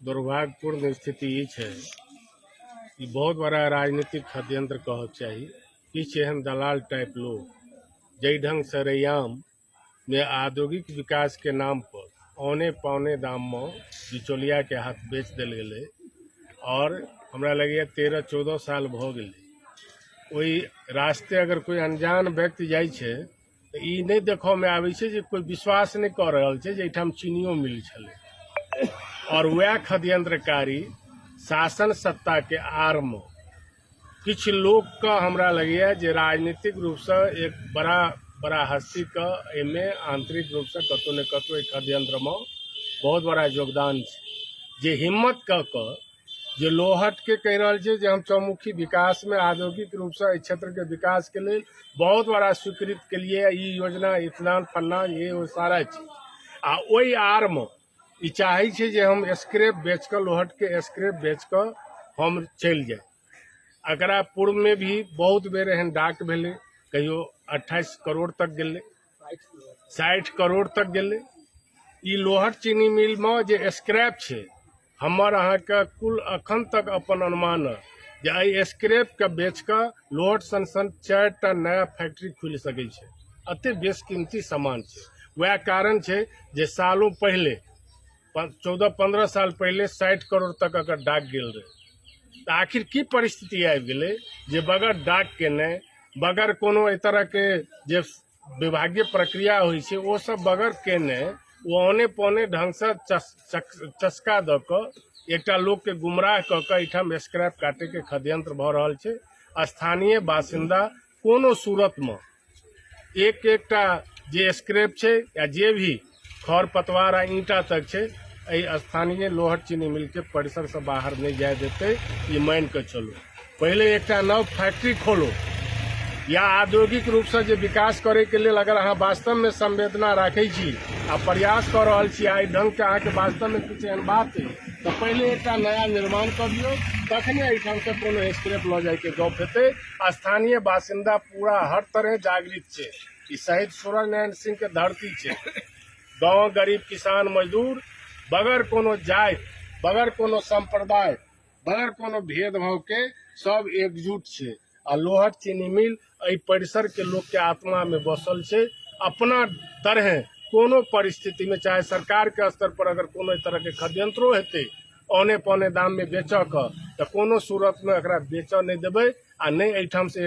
दुर्भाग्यपूर्ण स्थिति ई छै कि बहुत बड़ा राजनीतिक षड्यंत्र कह चाहिए। किछ एहन दलाल टाइप लोग जई ढंग से रैयाम में औद्योगिक विकास के नाम पर औने पौने दाम में बिचौलिया के हाथ बेच दिल गए और हमरा लगे 13-14 साल भ गए। ओई रास्ते अगर कोई अनजान व्यक्ति जाय छे तो ई नहीं देखो में आवे छे जे कोई विश्वास नहीं कर रहल छे जे एठाम चीनियो मिल छले और वह षड्यंत्रकारी शासन सत्ता के आड़ में किछ लोग का हमरा लगे जे राजनीतिक रूप से एक बड़ा हस्ती का एमे आंतरिक रूप से कतो न कतो षड्यंत्र में बहुत बड़ा योगदान छे। जे हिम्मत क जे लोहट के कह रहा है जे हम चौमुखी विकास में औद्योगिक रूप से क्षेत्र के विकास के लिए बहुत बड़ा स्वीकृत के लिए ई योजना इतना फन्ना ये वो सारा चीज आ ओई आर में ई चाहे छे जे हम स्क्रैप बेच कर लोहट के स्क्रैप बेच कर हम चल जाए। एकरा पूर्व में भी बहुत बेर एहन डाक भेले, कहियो 28 करोड़ तक गेले, 60 करोड़ तक गेले। ई लोहट चीनी मिल में जे स्क्रैप छे हमर अहाँ के कुल अखन तक अपन अनुमान जे एहि स्क्रैप के बेच कर लोहट सन 4टा नया फैक्ट्री खुल सके छे। अते बेशकीमती सामान छे। वह कारण छे जे सालों पहले 14-15 साल पहले 60 करोड़ तक अगर डाक गेल रहे तो आखिर की परिस्थिति आबि गेले जे बगैर डाक के ने बगैर कोनो ए तरह के जे विभागीय प्रक्रिया होई छे वो सब बगैर के ने वो औने पौने ढंग से चस्का द क एकटा लोग के गुमराह क के एठाम स्क्रैप काटे के षड्यंत्र भ रहल छे। स्थानीय बासिंदा कोनो सूरत में एकटा जे स्क्रैप छे या जे भी खर पतवार आ ईंटा तक छे स्थानीय लोहट चीनी मिल के परिसर से बाहर नहीं जाए देते। ये मान के चलो पहले एकटा नव फैक्ट्री खोलो या औद्योगिक रूप से जे विकास करे के लिए अगर अहाँ वास्तव में संवेदना राखे छी आ प्रयास कर रहल छी आई ढंग के अहाँ के वास्तव में कुछ एहन बात है तो पहले एकटा नया निर्माण कर दियो तखने एठाम से कोनो स्क्रैप ल जाय के गप हेते। स्थानीय बासिंदा पूरा हर तरह जागृत छे। ई शहीद सूरजनारायण सिंह के धरती छे। गाँव गरीब किसान मजदूर बगैर कोनो जाति बगैर कोनो संप्रदाय बगैर कोनो भेदभाव के सब एकजुट छे आ लोहट चीनी मिल एहि परिसर के लोग के आत्मा में बसल छे। अपना तरह कोनो परिस्थिति में चाहे सरकार के स्तर पर अगर कोनो तरह के षड्यंत्रो हेते औने पौने दाम में बेचक तो कोनो सूरत में एकरा बेच नहीं देबे आ नहीं एठाम से